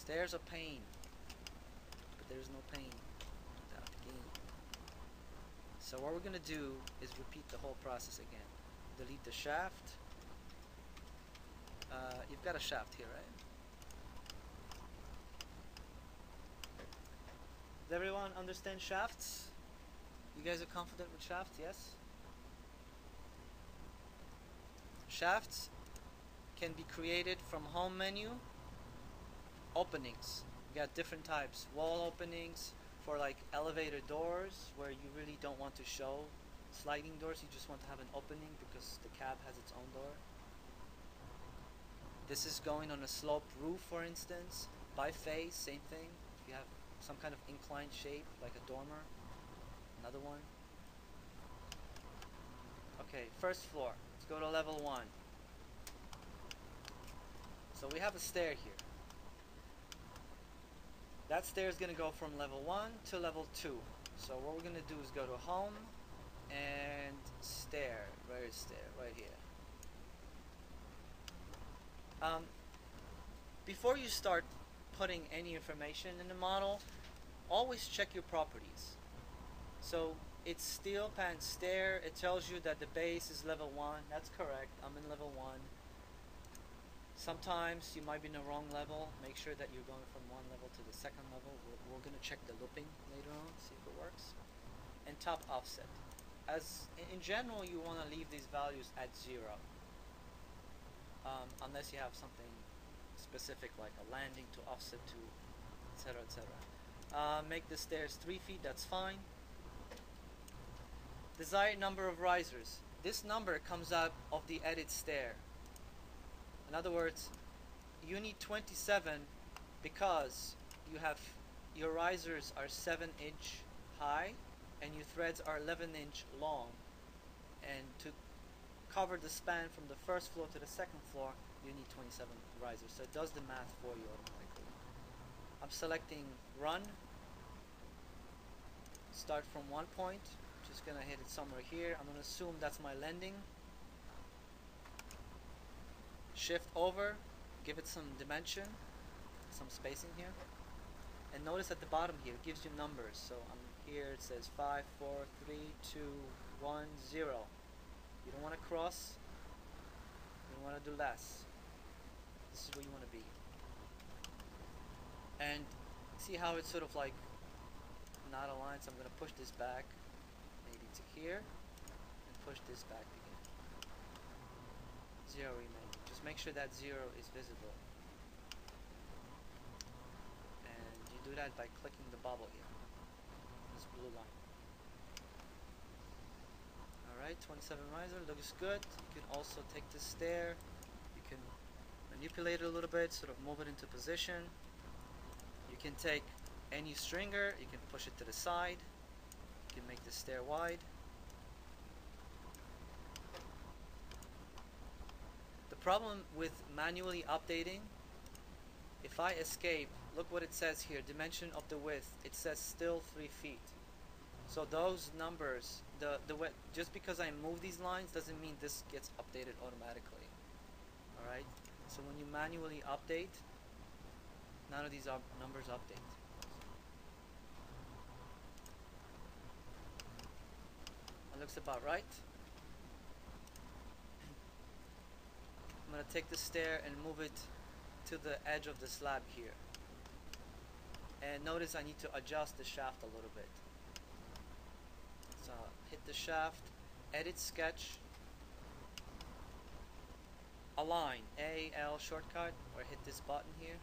Stairs are pain, but there's no pain without gain. So what we're going to do is repeat the whole process again. Delete the shaft. You've got a shaft here, right? Does everyone understand shafts? You guys are confident with shafts, yes? Shafts can be created from home menu. Openings. You got different types. Wall openings for like elevator doors where you really don't want to show sliding doors. You just want to have an opening because the cab has its own door. This is going on a sloped roof, for instance. Biface, same thing. If you have some kind of inclined shape like a dormer. Another one. Okay, first floor. Let's go to level 1. So we have a stair here. That stair is going to go from level 1 to level 2. So what we're going to do is go to home and stair. Where is stair? Right here. Before you start putting any information in the model, always check your properties. So it's steel pan stair. It tells you that the base is level 1. That's correct. I'm in level 1. Sometimes you might be in the wrong level. Make sure that you're going from one level to the second level. We're going to check the looping later on, see if it works. And top offset. As in general, you want to leave these values at 0. Unless you have something specific like a landing to offset to, etc., etc. Make the stairs 3 feet, that's fine. Desired number of risers. This number comes out of the edit stair. In other words, you need 27 because you have your risers are 7-inch high and your threads are 11-inch long, and to cover the span from the first floor to the second floor you need 27 risers, so it does the math for you automatically. I'm selecting run, start from one point, just gonna hit it somewhere here. I'm gonna assume that's my landing. Shift over, give it some dimension, some spacing here, and notice at the bottom here it gives you numbers. So I'm here, it says 5, 4, 3, 2, 1, 0. You don't want to cross, you don't want to do less. This is where you want to be. And see how it's sort of like not aligned, so I'm going to push this back maybe to here and push this back again. 0 remain. Just make sure that 0 is visible. And you do that by clicking the bubble here, this blue line. Alright, 27 riser, looks good. You can also take this stair, you can manipulate it a little bit, sort of move it into position. You can take any stringer, you can push it to the side, you can make the stair wide. The problem with manually updating, if I escape, look what it says here, dimension of the width, it says still 3 feet. So those numbers, just because I move these lines doesn't mean this gets updated automatically. Alright, so when you manually update, none of these numbers update. That looks about right. I'm going to take the stair and move it to the edge of the slab here. And notice I need to adjust the shaft a little bit. So hit the shaft, edit sketch, align, A-L shortcut, or hit this button here.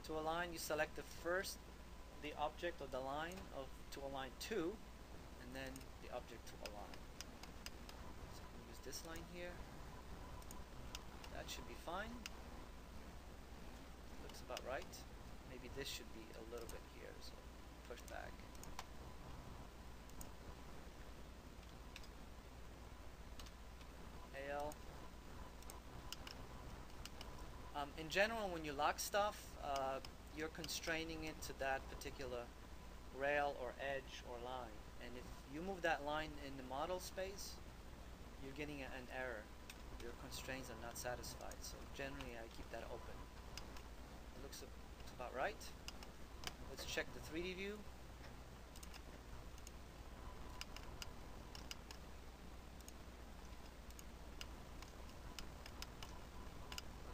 To align, you select the object of the line to align to, and then the object to align. So I'm going to use this line here. That should be fine. Looks about right. Maybe this should be a little bit here, so push back. AL. In general, when you lock stuff, you're constraining it to that particular rail or edge or line. And if you move that line in the model space, you're getting an error. Your constraints are not satisfied. So generally, I keep that open. looks about right. Let's check the 3D view.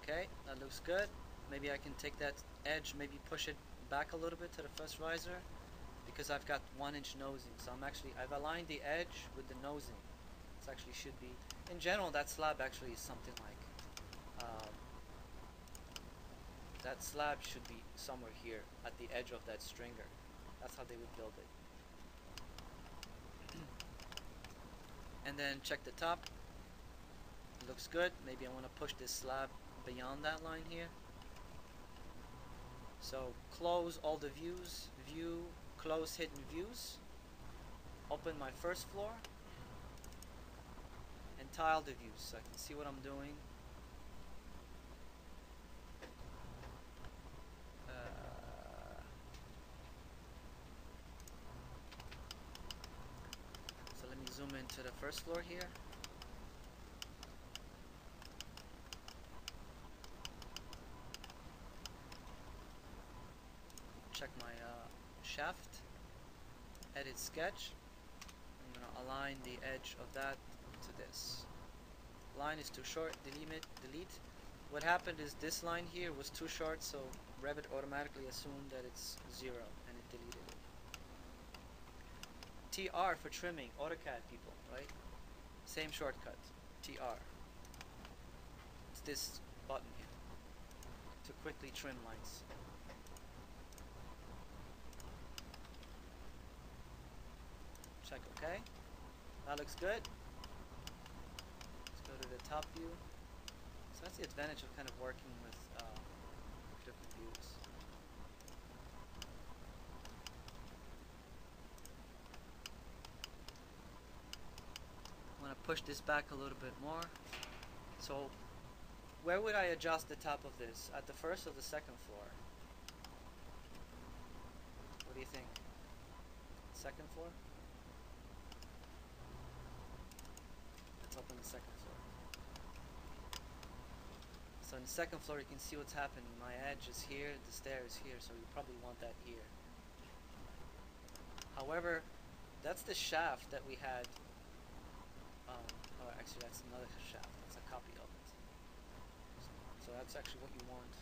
Okay, that looks good. Maybe I can take that edge, maybe push it back a little bit to the first riser, because I've got 1-inch nosing. So I've aligned the edge with the nosing. This actually should be, in general, that slab actually is something like, that slab should be somewhere here at the edge of that stringer. That's how they would build it. And then check the top. It looks good. Maybe I want to push this slab beyond that line here. So close all the views, view, close hidden views, open my first floor, and tile the views so I can see what I'm doing. So let me zoom into the first floor here. Check my shaft, edit sketch. I'm going to align the edge of that to this. Line is too short, delete. What happened is this line here was too short, so Revit automatically assumed that it's 0 and it deleted it. TR for trimming, AutoCAD people, right? Same shortcut, TR. It's this button here to quickly trim lines. Check OK. That looks good. Let's go to the top view. So that's the advantage of kind of working with different views. I'm going to push this back a little bit more. So where would I adjust the top of this? At the first or the second floor? What do you think? Second floor? Let's open the second floor. So in the second floor you can see what's happening. My edge is here, the stair is here, so you probably want that here. However, that's the shaft that we had. Oh, actually that's another shaft. That's a copy of it. So that's actually what you want.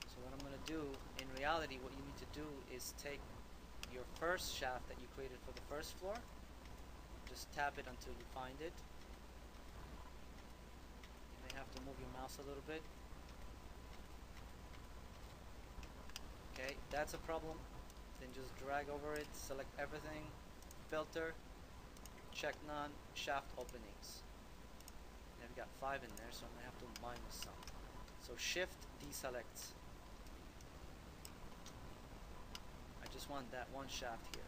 So what I'm going to do, in reality, what you need to do is take your first shaft that you created for the first floor. Just tap it until you find it. You may have to move your mouse a little bit. Okay, that's a problem. Then just drag over it, select everything, filter, check none, shaft openings. And I've got 5 in there, so I'm going to have to minus some. So shift deselect. I just want that one shaft here.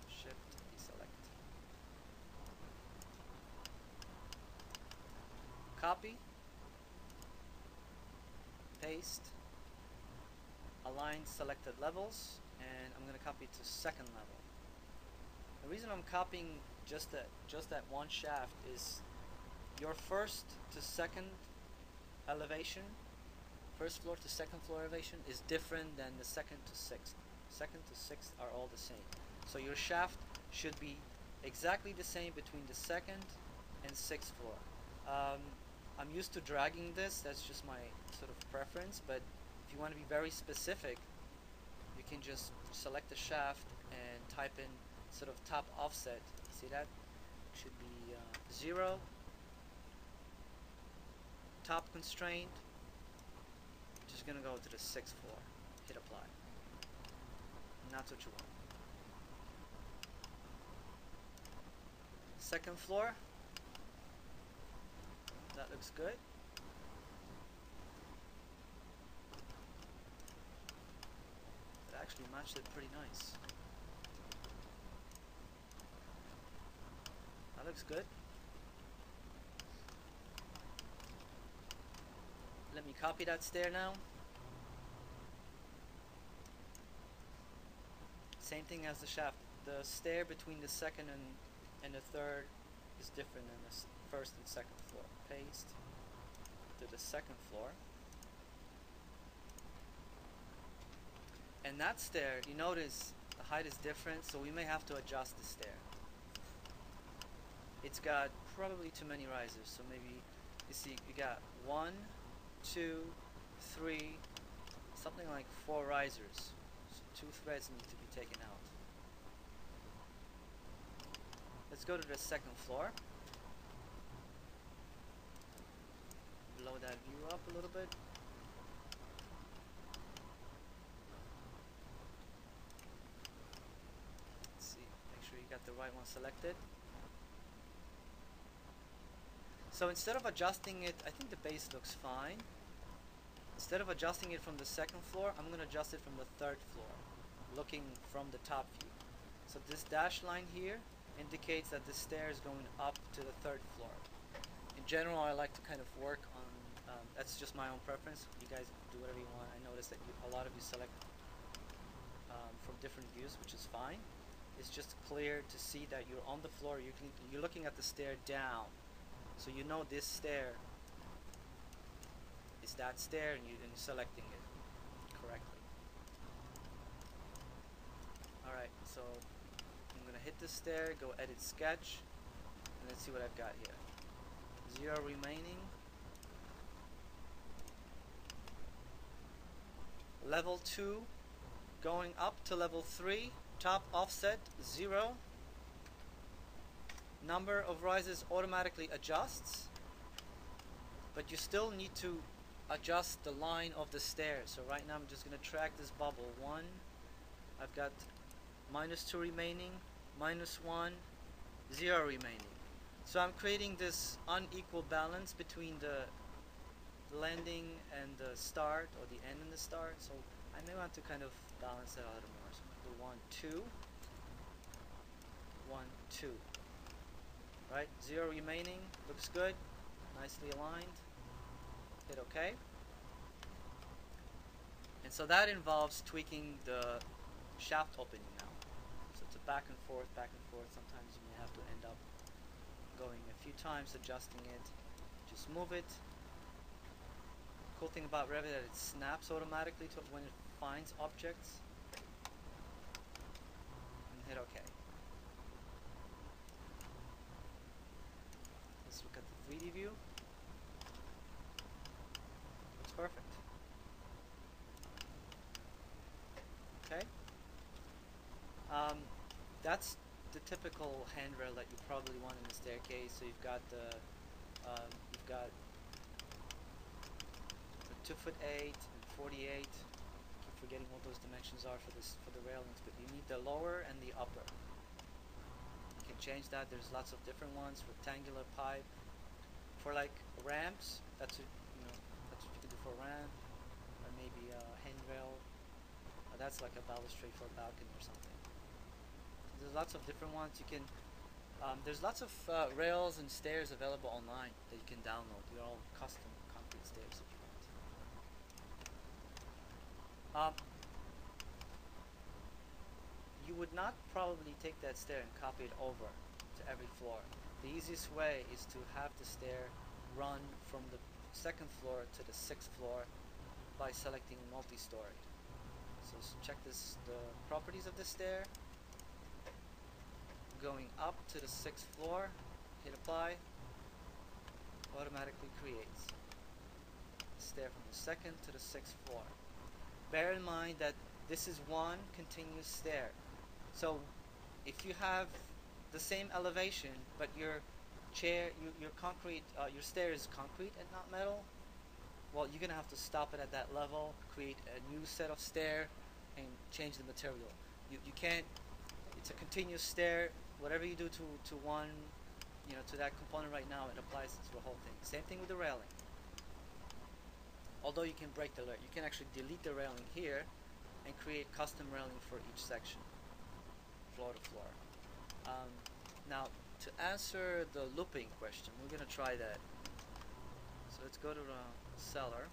Shift deselect. Copy, paste, align selected levels, and I'm going to copy it to second level. The reason I'm copying just that one shaft is your first to second elevation, first floor to second floor elevation is different than the second to sixth. Second to sixth are all the same. So your shaft should be exactly the same between the second and sixth floor. I'm used to dragging this, that's just my sort of preference, but if you want to be very specific, you can just select the shaft and type in sort of top offset. See that? Should be 0. Top constraint. Just gonna go to the 6th floor. Hit apply. And that's what you want. Second floor. That looks good. It actually matched it pretty nice. That looks good. Let me copy that stair now. Same thing as the shaft. The stair between the second and the third is different than the first and second floor. Paste to the second floor. And that stair, you notice the height is different, so we may have to adjust the stair. It's got probably too many risers, so maybe you see you got 1, 2, 3, something like 4 risers. So 2 threads need to be taken out. Let's go to the second floor. Blow that view up a little bit. Let's see, make sure you got the right one selected. So instead of adjusting it, I think the base looks fine. Instead of adjusting it from the second floor, I'm going to adjust it from the third floor, looking from the top view. So this dashed line here indicates that the stair is going up to the third floor. In general, I like to kind of work on, that's just my own preference. You guys do whatever you want. I notice that a lot of you select from different views, which is fine. It's just clear to see that you're on the floor, you're looking at the stair down. So you know this stair is that stair, and you're selecting it correctly. Alright, so I'm going to hit the stair, go edit sketch, and let's see what I've got here. 0 remaining. Level 2 going up to level 3, top offset 0. Number of rises automatically adjusts, but you still need to adjust the line of the stairs. So right now I'm just going to track this bubble. 1, I've got -2 remaining, -1, 0 remaining. So I'm creating this unequal balance between the landing and the start, or the end and the start. So I may want to kind of balance that out a little more. So I'm going to do 1, 2, 1, 2. Right, 0 remaining, looks good, nicely aligned. Hit OK. And so that involves tweaking the shaft opening now. So it's a back and forth, back and forth. Sometimes you may have to end up going a few times, adjusting it. Just move it. Cool thing about Revit that it snaps automatically to when it finds objects. And hit OK. Let's look at the 3D view. Looks perfect. Okay. That's the typical handrail that you probably want in the staircase. So you've got the 2'8" and 48. Keep forgetting what those dimensions are for the railings, but you need the lower and the upper. You can change that. There's lots of different ones. Rectangular pipe. For like ramps, that's what you can do for a ramp, or maybe a handrail. That's like a balustrade for a balcony or something. There's lots of different ones. You can. There's lots of rails and stairs available online that you can download. They're all custom concrete stairs if you want. You would not probably take that stair and copy it over to every floor. The easiest way is to have the stair run from the second floor to the 6th floor by selecting multi-story. So check the properties of the stair. Going up to the 6th floor, hit apply, automatically creates the stair from the 2nd to the 6th floor. Bear in mind that this is one continuous stair. So if you have the same elevation, but your stair is concrete and not metal, well, you're gonna have to stop it at that level, create a new set of stair, and change the material. You can't. It's a continuous stair. Whatever you do to one, to that component right now, it applies to the whole thing. Same thing with the railing. Although you can break the layer, you can actually delete the railing here and create custom railing for each section, floor to floor. Now, to answer the looping question, we're going to try that. So let's go to the cellar.